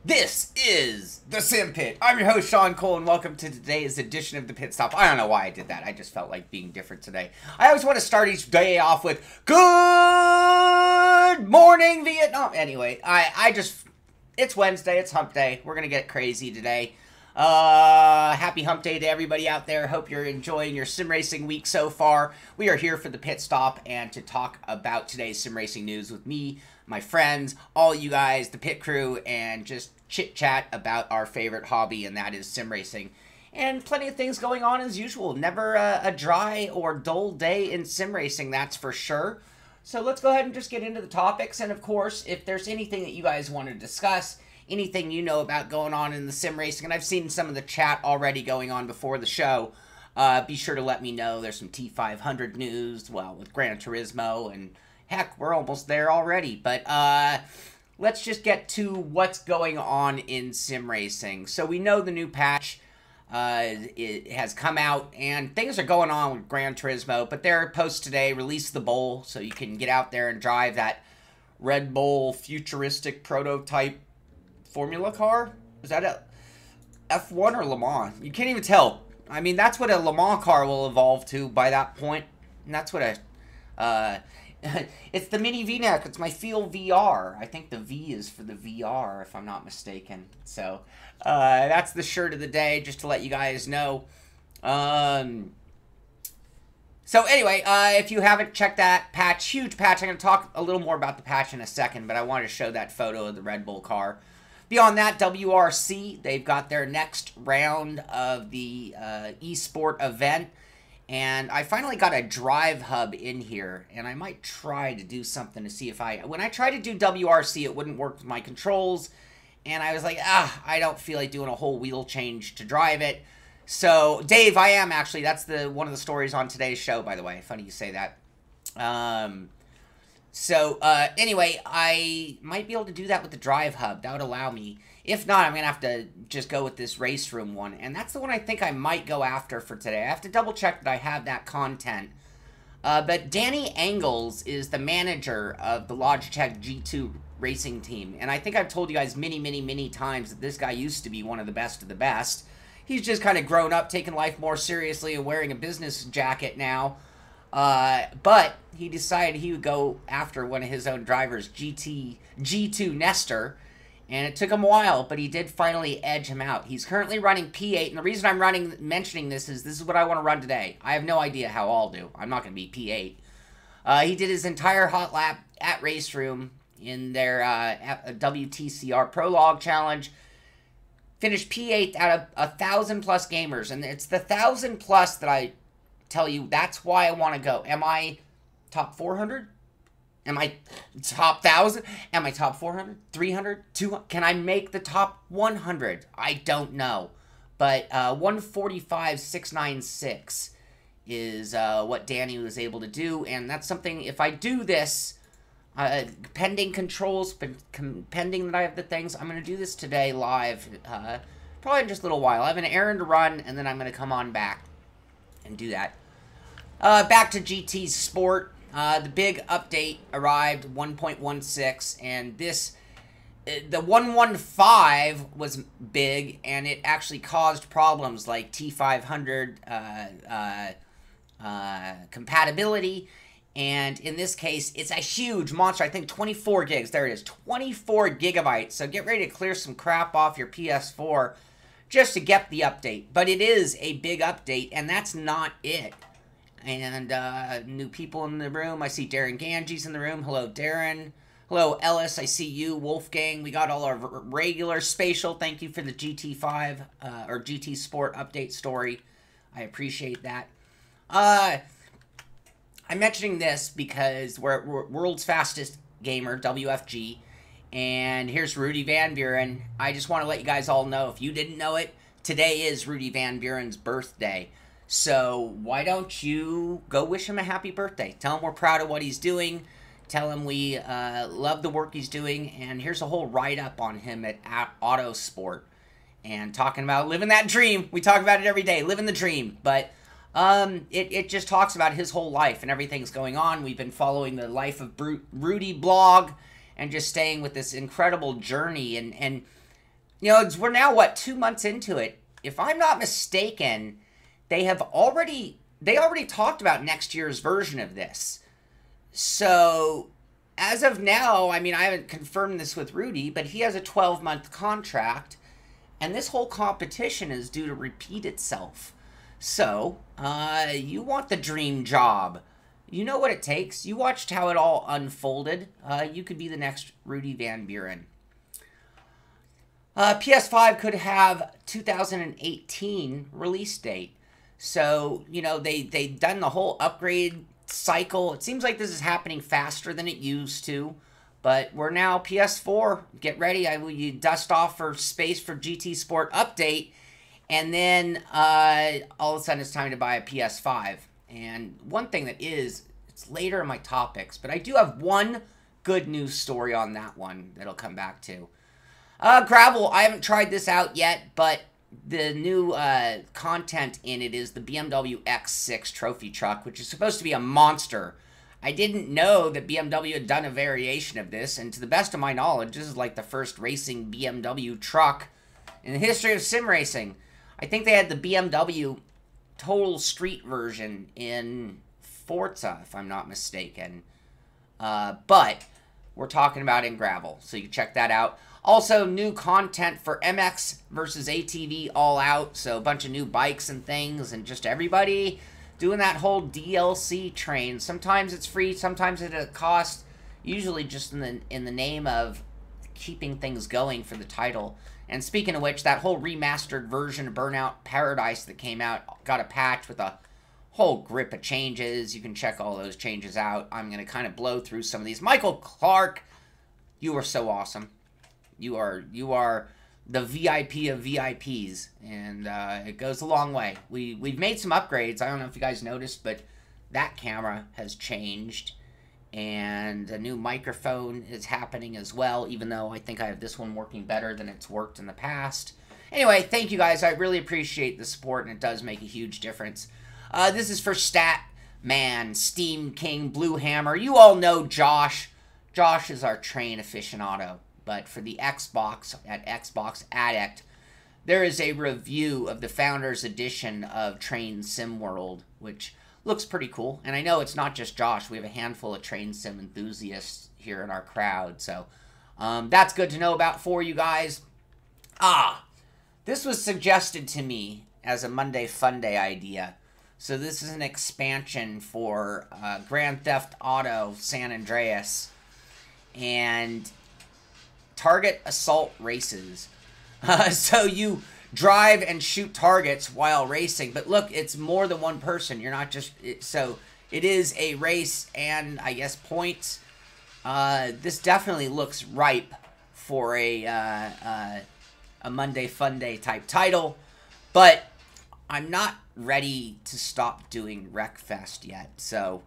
This is the Simpit. I'm your host, Sean Cole, and welcome to today's edition of the Pitstop. I don't know why I did that. I just felt like being different today. I always want to start each day off with, Good morning, Vietnam. Anyway, it's Wednesday, it's hump day. We're going to get crazy today. Happy hump day to everybody out there. Hope you're enjoying your sim racing week so far. We are here for the pit stop and to talk about today's sim racing news with me, my friends, all you guys, the pit crew, and just chit chat about our favorite hobby, and that is sim racing. And plenty of things going on as usual. Never a dry or dull day in sim racing, that's for sure. So let's go ahead and just get into the topics. And of course, if there's anything that you guys want to discuss, anything you know about going on in the sim racing, and I've seen some of the chat already going on before the show, be sure to let me know. There's some T500 news, well, with Gran Turismo, and heck, we're almost there already. But let's just get to what's going on in sim racing. So we know the new patch it has come out, and things are going on with Gran Turismo, but their post today released the bowl, so you can get out there and drive that Red Bull futuristic prototype Formula car. Is that a F1 or Le Mans? You can't even tell. I mean, that's what a Le Mans car will evolve to by that point, and that's what a it's the mini V-neck. It's my Feel VR. I think the V is for the VR, if I'm not mistaken. So, that's the shirt of the day, just to let you guys know. So anyway, if you haven't checked that patch, huge patch. I'm going to talk a little more about the patch in a second, but I wanted to show that photo of the Red Bull car. Beyond that, WRC, they've got their next round of the eSport event. And I finally got a drive hub in here, and I might try to do something to see if when I tried to do WRC, it wouldn't work with my controls, and I was like, I don't feel like doing a whole wheel change to drive it. So, Dave, I am actually, that's one of the stories on today's show, by the way. Funny you say that. Anyway, I might be able to do that with the drive hub. That would allow me. If not, I'm going to have to just go with this Raceroom one. And that's the one I think I might go after for today. I have to double check that I have that content. But Danny Engels is the manager of the Logitech G2 racing team. And I think I've told you guys many, many, many times that this guy used to be one of the best. He's just kind of grown up, taking life more seriously, and wearing a business jacket now. But he decided he would go after one of his own drivers, G2 Nestor. And it took him a while, but he did finally edge him out. He's currently running P8, and the reason I'm mentioning this is what I want to run today. I have no idea how I'll do. I'm not going to be P8. He did his entire hot lap at Raceroom in their WTCR Prologue Challenge. Finished P8 out of 1,000 plus gamers, and it's the 1,000 plus that I tell you, that's why I want to go. Am I top 400? Am I top 1,000? Am I top 400? 300? 200? Can I make the top 100? I don't know. But 145,696 is what Danny was able to do. And that's something, if I do this, pending controls, pending that I have the things, I'm going to do this today live. Probably in just a little while. I have an errand to run, and then I'm going to come on back and do that. Back to GT Sport. The big update arrived, 1.16, and the 115 was big, and it actually caused problems like T500 compatibility, and in this case, it's a huge monster. I think 24 gigs. There it is, 24 gigabytes. So get ready to clear some crap off your PS4 just to get the update. But it is a big update, and that's not it. And new people in the room. I see Darren Ganges in the room. Hello, Darren. Hello, Ellis. I see you. Wolfgang. We got all our regular spatial. Thank you for the GT5 or GT Sport update story. I appreciate that. I'm mentioning this because we're World's Fastest Gamer, WFG. And here's Rudy Van Buren. I just want to let you guys all know, if you didn't know it, today is Rudy Van Buren's birthday. So why don't you go wish him a happy birthday? Tell him we're proud of what he's doing. Tell him we love the work he's doing. And here's a whole write-up on him at Autosport. And talking about living that dream. We talk about it every day, living the dream. But it just talks about his whole life and everything's going on. We've been following the Life of Rudy blog and just staying with this incredible journey. And You know, we're now, what, 2 months into it. If I'm not mistaken, they already talked about next year's version of this. So, as of now, I mean, I haven't confirmed this with Rudy, but he has a 12-month contract, and this whole competition is due to repeat itself. So, you want the dream job. You know what it takes. You watched how it all unfolded. You could be the next Rudy Van Buren. PS5 could have 2018 release date. So, you know, they've done the whole upgrade cycle. It seems like this is happening faster than it used to. But we're now PS4. Get ready. You dust off for space for GT Sport update. And then all of a sudden it's time to buy a PS5. And one thing that it's later in my topics. But I do have one good news story on that one that I'll come back to. Gravel, I haven't tried this out yet, but the new content in it is the BMW X6 trophy truck, which is supposed to be a monster. I didn't know that BMW had done a variation of this, and to the best of my knowledge, this is like the first racing BMW truck in the history of sim racing. I think they had the BMW Total Street version in Forza, if I'm not mistaken. But we're talking about in Gravel, so you can check that out. Also, new content for MX versus ATV All Out. So, a bunch of new bikes and things. And just everybody doing that whole DLC train. Sometimes it's free. Sometimes it's at a cost. Usually just in the name of keeping things going for the title. And speaking of which, that whole remastered version of Burnout Paradise that came out got a patch with a whole grip of changes. You can check all those changes out. I'm going to kind of blow through some of these. Michael Clark, you are so awesome. You are the VIP of VIPs, and it goes a long way. We've made some upgrades. I don't know if you guys noticed, but that camera has changed, and a new microphone is happening as well, even though I think I have this one working better than it's worked in the past. Anyway, thank you guys. I really appreciate the support, and it does make a huge difference. This is for Stat Man, Steam King, Blue Hammer. You all know Josh. Josh is our train aficionado. But for the Xbox, at Xbox Addict, there is a review of the Founders Edition of Train Sim World, which looks pretty cool. And I know it's not just Josh. We have a handful of Train Sim enthusiasts here in our crowd. So that's good to know about for you guys. This was suggested to me as a Monday Fun Day idea. So this is an expansion for Grand Theft Auto San Andreas. And target assault races. So you drive and shoot targets while racing. But look, it's more than one person. You're not just... So it is a race and, I guess, points. This definitely looks ripe for a Monday Fun Day type title. But I'm not ready to stop doing Wreckfest yet. So...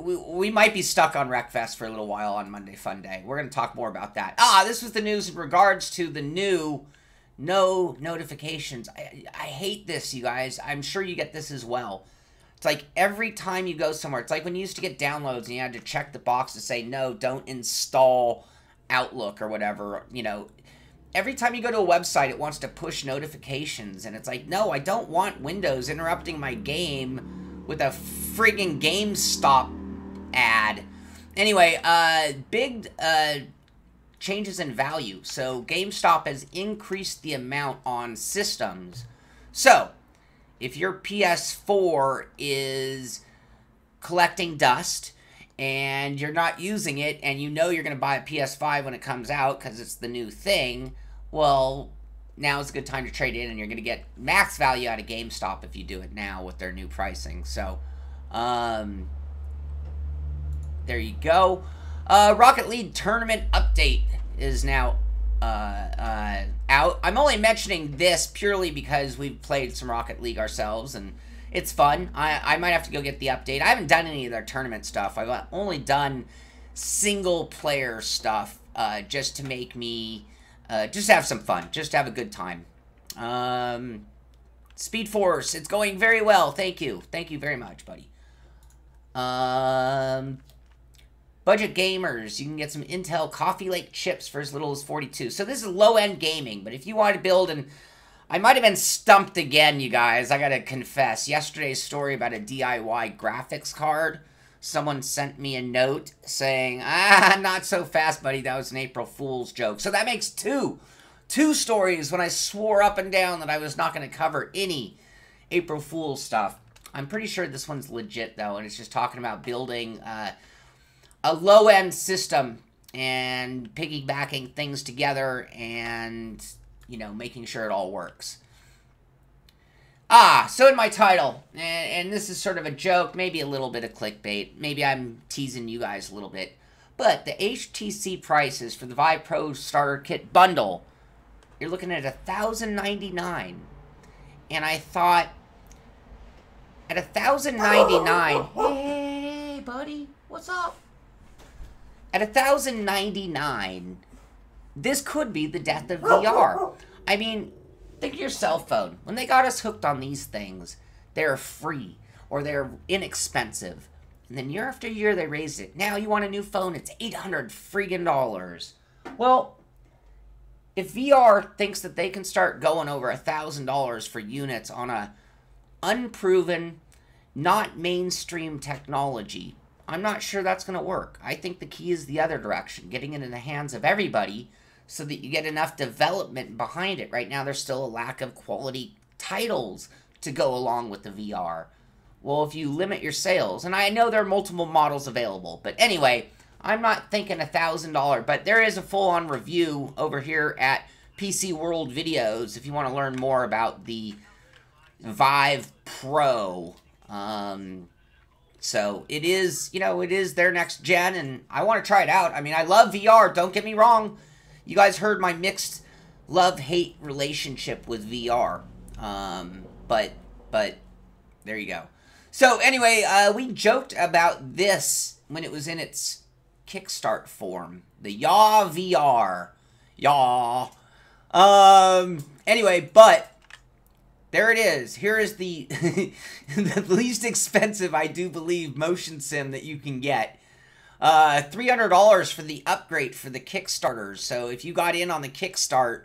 We might be stuck on Wreckfest for a little while on Monday Fun Day. We're going to talk more about that. This was the news in regards to the new no notifications. I hate this, you guys. I'm sure you get this as well. It's like every time you go somewhere, it's like when you used to get downloads and you had to check the box to say, no, don't install Outlook or whatever. You know, every time you go to a website, it wants to push notifications. And it's like, no, I don't want Windows interrupting my game with a friggin' GameStop ad. Anyway, big changes in value. So GameStop has increased the amount on systems. So if your PS4 is collecting dust and you're not using it and you know you're going to buy a PS5 when it comes out because it's the new thing, well, now's a good time to trade in and you're going to get max value out of GameStop if you do it now with their new pricing. So, there you go. Rocket League tournament update is now out. I'm only mentioning this purely because we've played some Rocket League ourselves and it's fun. I might have to go get the update. I haven't done any of their tournament stuff. I've only done single player stuff just to make me just have some fun, just have a good time. Speed Force, it's going very well. Thank you very much, buddy. Budget gamers, you can get some Intel Coffee Lake chips for as little as 42. So this is low-end gaming, but if you want to build, and I might have been stumped again, you guys, I gotta confess. Yesterday's story about a DIY graphics card, someone sent me a note saying, not so fast, buddy, that was an April Fool's joke. So that makes two stories when I swore up and down that I was not going to cover any April Fool's stuff. I'm pretty sure this one's legit, though, and it's just talking about building a low-end system and piggybacking things together and, you know, making sure it all works. So in my title, and this is sort of a joke, maybe a little bit of clickbait, maybe I'm teasing you guys a little bit, but the HTC prices for the Vive Pro Starter Kit Bundle, you're looking at $1,099, and I thought, at $1,099, hey, buddy, what's up? At $1,099, this could be the death of VR. I mean, think of your cell phone. When they got us hooked on these things, they're free or they're inexpensive. And then year after year, they raised it. Now you want a new phone, it's $800 friggin' dollars. Well, if VR thinks that they can start going over $1,000 for units on a unproven, not mainstream technology, I'm not sure that's going to work. I think the key is the other direction, getting it in the hands of everybody so that you get enough development behind it. Right now, there's still a lack of quality titles to go along with the VR. Well, if you limit your sales, and I know there are multiple models available, but anyway, I'm not thinking $1,000, but there is a full-on review over here at PC World Videos if you want to learn more about the Vive Pro. So it is, you know, it is their next gen, and I want to try it out. I mean, I love VR, don't get me wrong. You guys heard my mixed love-hate relationship with VR. But there you go. So anyway, we joked about this when it was in its Kickstart form. The Yaw VR. Yaw. Anyway, but there it is. Here is the, the least expensive, I do believe, motion sim that you can get. $300 for the upgrade for the Kickstarters. So if you got in on the Kickstart,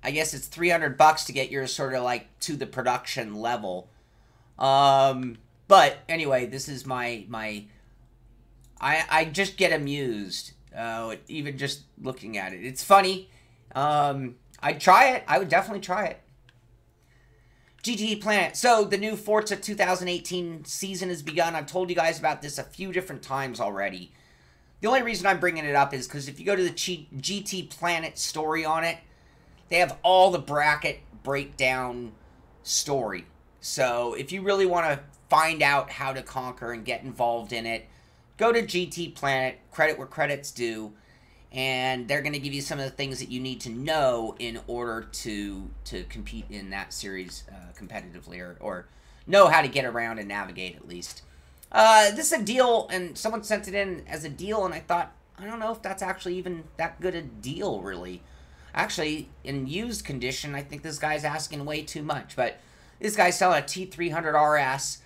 I guess it's $300 to get yours sort of like to the production level. But anyway, this is I just get amused, even just looking at it. It's funny. I'd try it. I would definitely try it. GT Planet. So the new Forza 2018 season has begun. I've told you guys about this a few different times already. The only reason I'm bringing it up is because if you go to the GT Planet story on it, they have all the bracket breakdown story. So if you really want to find out how to conquer and get involved in it, go to GT Planet, credit where credit's due, and they're going to give you some of the things that you need to know in order to compete in that series competitively, or know how to get around and navigate at least. This is a deal, and someone sent it in as a deal, and I thought, I don't know if that's actually even that good a deal, really. Actually, in used condition, I think this guy's asking way too much, but this guy's selling a T300 RS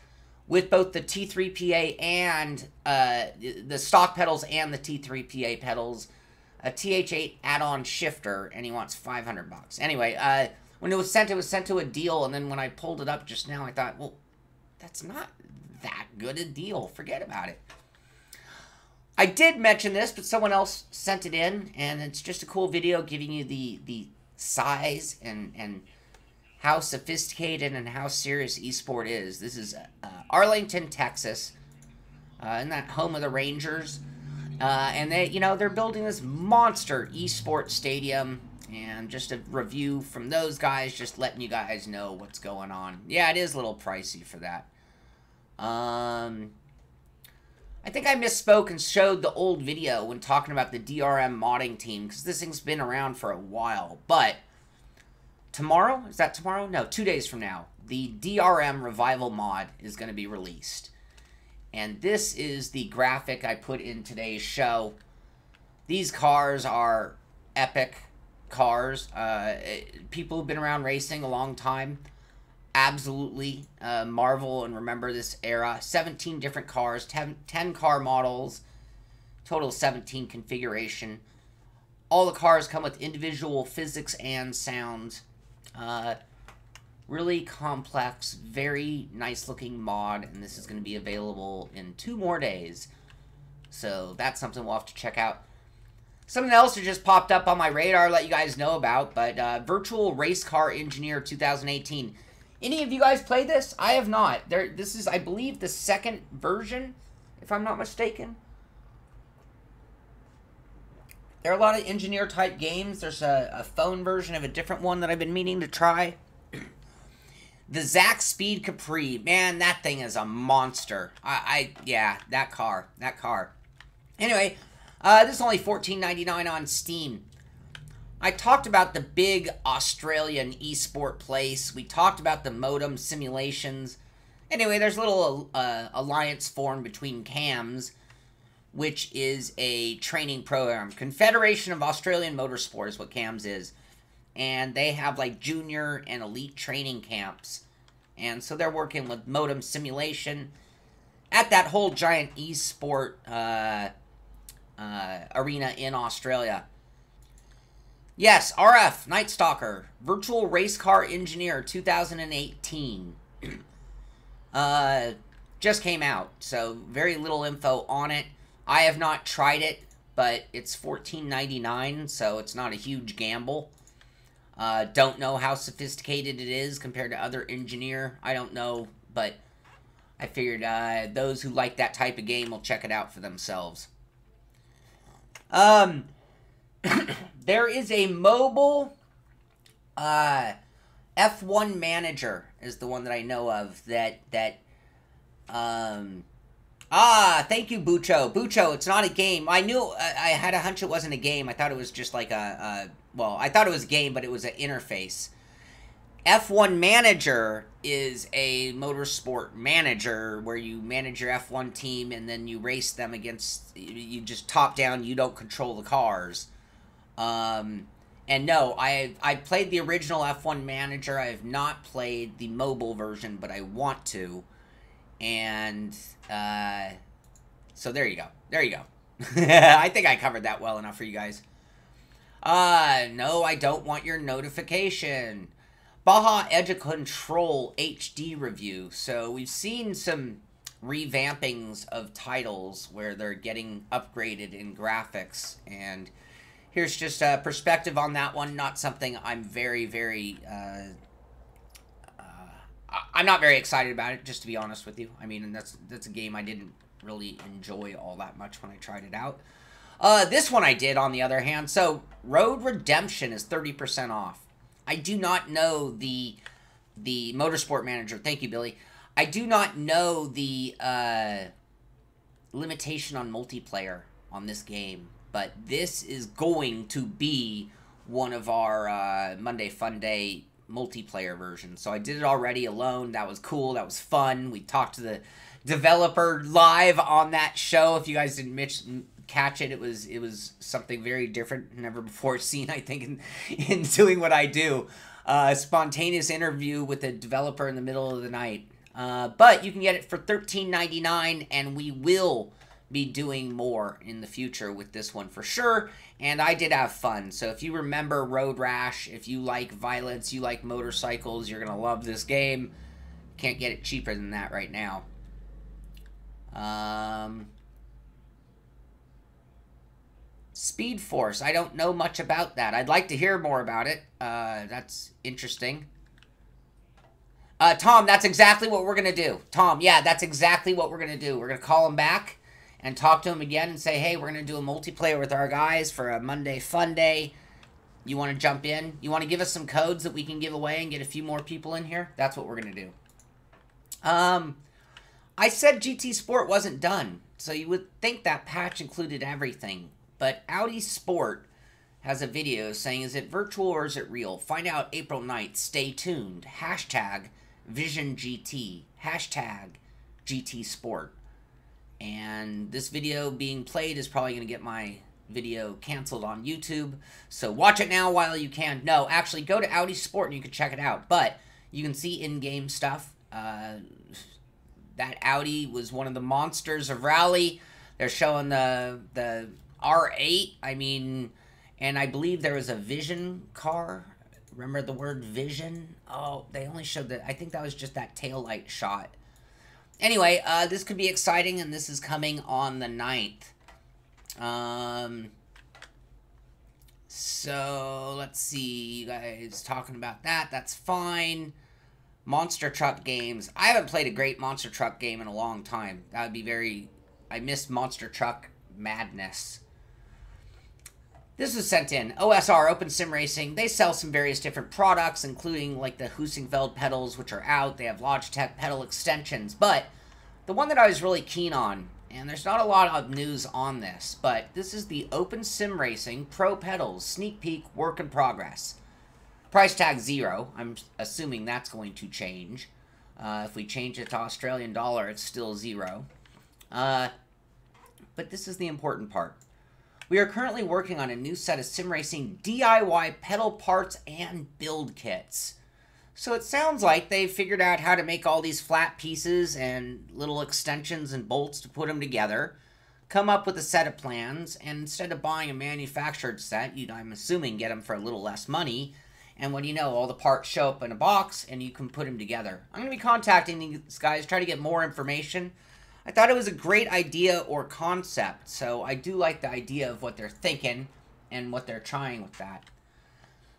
with both the T3PA and the stock pedals and the T3PA pedals, a TH8 add-on shifter, and he wants $500. Anyway, when it was sent to a deal, and then when I pulled it up just now, I thought, well, that's not that good a deal. Forget about it. I did mention this, but someone else sent it in, and it's just a cool video giving you the size and how sophisticated and how serious esport is. This is Arlington, Texas, in that home of the Rangers, and they, you know, they're building this monster esport stadium. And just a review from those guys, just letting you guys know what's going on. Yeah, it is a little pricey for that. I think I misspoke and showed the old video when talking about the DRM modding team, because this thing's been around for a while. But tomorrow, is that tomorrow? No, 2 days from now, the DRM Revival mod is going to be released. And this is the graphic I put in today's show. These cars are epic cars. People who've been around racing a long time absolutely marvel and remember this era. 17 different cars, 10 car models, Total 17 configuration. All the cars come with individual physics and sounds. Really complex, very nice looking mod, and this is going to be available in 2 more days. So that's something we'll have to check out. Something else that just popped up on my radar, let you guys know about, but Virtual Race Car Engineer 2018. Any of you guys played this? I have not. This is, I believe, the second version, if I'm not mistaken. There are a lot of engineer-type games. There's a phone version of a different one that I've been meaning to try. The Zack Speed Capri. Man, that thing is a monster. Yeah, that car. Anyway, this is only $14.99 on Steam. I talked about the big Australian esport place. We talked about the modem simulations. Anyway, there's a little alliance formed between CAMS, which is a training program. Confederation of Australian Motorsport is what CAMS is. And they have like junior and elite training camps. And so they're working with modem simulation at that whole giant esport arena in Australia. Yes, RF, Night Stalker, Virtual Race Car Engineer 2018. Just came out, so very little info on it. I have not tried it, but it's $14.99, so it's not a huge gamble. Don't know how sophisticated it is compared to other engineer. I don't know, but I figured those who like that type of game will check it out for themselves. There is a mobile F1 manager is the one that I know of thank you, Bucho. Bucho, it's not a game. I knew, I had a hunch it wasn't a game. I thought it was just like well, I thought it was a game, but it was an interface. F1 Manager is a motorsport manager where you manage your F1 team and then you race them against, you just top down, you don't control the cars. And no, I played the original F1 Manager. I have not played the mobile version, but I want to. And, so there you go. There you go. I think I covered that well enough for you guys. No, I don't want your notification. Baja Edge of Control HD review. So we've seen some revampings of titles where they're getting upgraded in graphics. And here's just a perspective on that one. Not something I'm I'm not very excited about it, just to be honest with you. I mean, and that's a game I didn't really enjoy all that much when I tried it out. This one I did, on the other hand. So, Road Redemption is 30% off. I do not know the Motorsport Manager. Thank you, Billy. I do not know the limitation on multiplayer on this game, but this is going to be one of our Monday Fun Day multiplayer versions. So I did it already alone. That was cool. That was fun. We talked to the developer live on that show. If you guys didn't catch it, it was something very different, never before seen, I think, in doing what I do. A spontaneous interview with a developer in the middle of the night. But you can get it for $13.99, and we will be doing more in the future with this one for sure. And I did have fun. So if you remember Road Rash, if you like violence, you like motorcycles, you're going to love this game. Can't get it cheaper than that right now. Speed Force. I don't know much about that. I'd like to hear more about it. That's interesting. Tom, that's exactly what we're going to do. Tom, yeah, that's exactly what we're going to do. We're going to call him back and talk to him again and say, hey, we're going to do a multiplayer with our guys for a Monday Fun Day. You want to jump in? You want to give us some codes that we can give away and get a few more people in here? That's what we're going to do. I said GT Sport wasn't done, so you would think that patch included everything. But Audi Sport has a video saying, is it virtual or is it real? Find out April 9th. Stay tuned. Hashtag Vision GT. Hashtag GT Sport. And this video being played is probably going to get my video canceled on YouTube. So watch it now while you can. No, actually go to Audi Sport and you can check it out. But you can see in-game stuff. That Audi was one of the monsters of Rally. They're showing the R8. I mean, and I believe there was a Vision car. Remember the word Vision? Oh, they only showed I think that was just that tail light shot. Anyway, this could be exciting, and this is coming on the 9th. So, let's see, you guys talking about that. That's fine. Monster Truck games. I haven't played a great Monster Truck game in a long time. That would be very... I miss Monster Truck madness. This was sent in. OSR, Open Sim Racing. They sell some various different products, including like the Husingfeld pedals, which are out. They have Logitech pedal extensions. But the one that I was really keen on, and there's not a lot of news on this, but this is the Open Sim Racing Pro Pedals Sneak Peek Work in Progress. Price tag $0. I'm assuming that's going to change. If we change it to Australian dollar, it's still $0. But this is the important part. We are currently working on a new set of sim racing DIY pedal parts and build kits. So it sounds like they figured out how to make all these flat pieces and little extensions and bolts to put them together, come up with a set of plans, and instead of buying a manufactured set, you'd, I'm assuming, get them for a little less money. And what do you know, all the parts show up in a box and you can put them together. I'm going to be contacting these guys, try to get more information. I thought it was a great idea or concept, so I do like the idea of what they're thinking and what they're trying with that.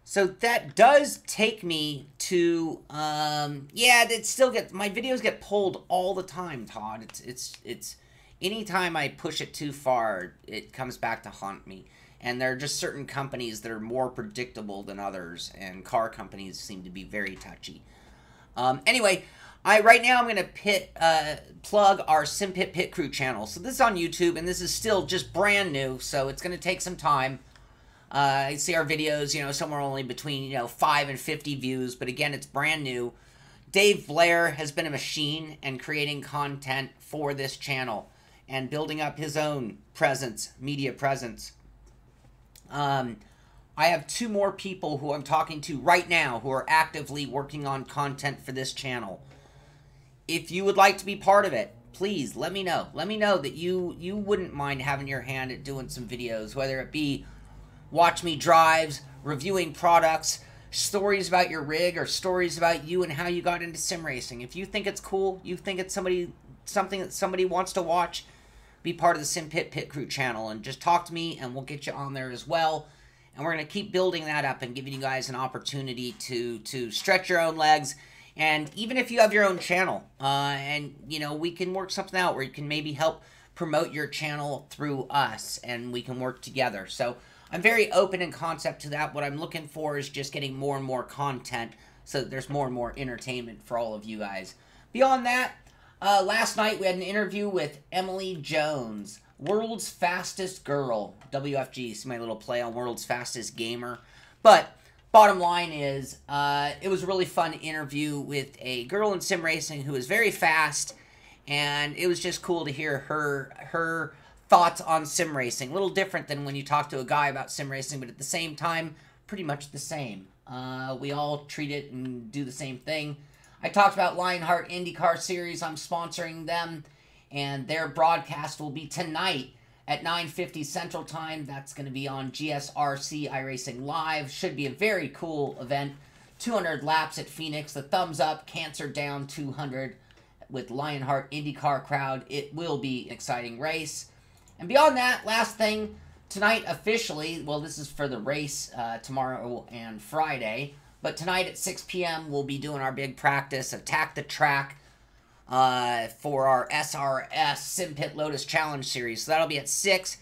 So that does take me to, yeah, it still gets, my videos get pulled all the time, Todd. It's anytime I push it too far, it comes back to haunt me. And there are just certain companies that are more predictable than others, and car companies seem to be very touchy. Anyway, right now I'm going to plug our Simpit Pit Crew channel. So this is on YouTube, and this is still just brand new, so it's going to take some time. I see our videos, you know, somewhere only between, you know, 5 and 50 views, but again, it's brand new. Dave Blair has been a machine and creating content for this channel and building up his own presence, media presence. I have 2 more people who I'm talking to right now who are actively working on content for this channel. If you would like to be part of it, please let me know. Let me know that you wouldn't mind having your hand at doing some videos, whether it be watch me drives, reviewing products, stories about your rig, or stories about you and how you got into sim racing. If you think it's cool, you think it's something that somebody wants to watch, be part of the Simpit Pit Crew channel and just talk to me and we'll get you on there as well. And we're going to keep building that up and giving you guys an opportunity to stretch your own legs. And even if you have your own channel, and, you know, we can work something out where you can maybe help promote your channel through us and we can work together. So I'm very open in concept to that. What I'm looking for is just getting more and more content so that there's more and more entertainment for all of you guys. Beyond that, last night we had an interview with Emree Jones, World's Fastest Girl, WFG. See my little play on World's Fastest Gamer. But bottom line is, it was a really fun interview with a girl in sim racing who is very fast, and it was just cool to hear her thoughts on sim racing. A little different than when you talk to a guy about sim racing, but at the same time, pretty much the same. We all treat it and do the same thing. I talked about Lionheart IndyCar Series. I'm sponsoring them, and their broadcast will be tonight at 9:50 Central Time. That's going to be on GSRC iRacing Live. Should be a very cool event. 200 laps at Phoenix. The thumbs up, cancer down 200 with Lionheart IndyCar crowd. It will be an exciting race. And beyond that, last thing, tonight officially, well, this is for the race tomorrow and Friday, but tonight at 6 p.m. we'll be doing our big practice, Attack the Track, for our SRS Simpit Lotus Challenge Series. So that'll be at 6,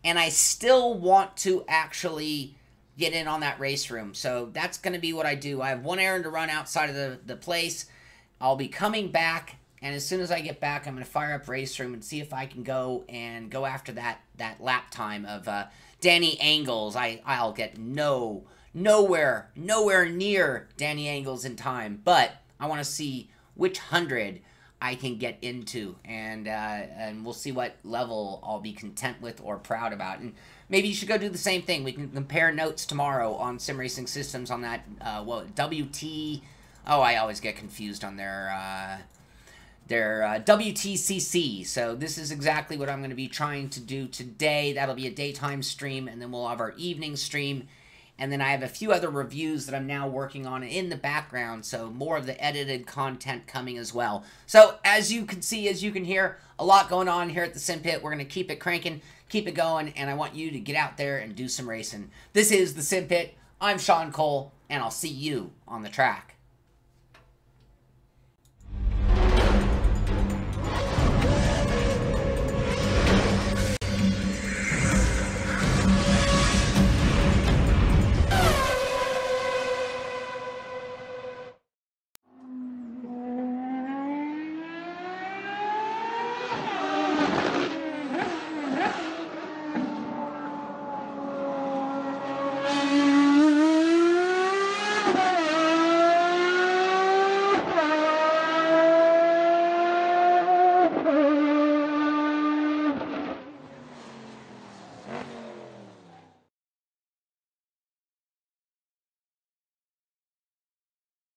and I still want to actually get in on that race room. So that's going to be what I do. I have one errand to run outside of the place. I'll be coming back, and as soon as I get back, I'm going to fire up Raceroom and see if I can go after that lap time of Danny Angles. I'll get nowhere near Danny Angles in time, but I want to see which 100 I can get into, and we'll see what level I'll be content with or proud about. And maybe you should go do the same thing. We can compare notes tomorrow on Sim Racing Systems on that, WT, oh, I always get confused on their their WTCC. So this is exactly what I'm going to be trying to do today. That'll be a daytime stream, and then we'll have our evening stream. And then I have a few other reviews that I'm now working on in the background, so more of the edited content coming as well. So as you can see, as you can hear, a lot going on here at the Simpit. We're going to keep it cranking, keep it going, and I want you to get out there and do some racing. This is the Simpit. I'm Sean Cole, and I'll see you on the track.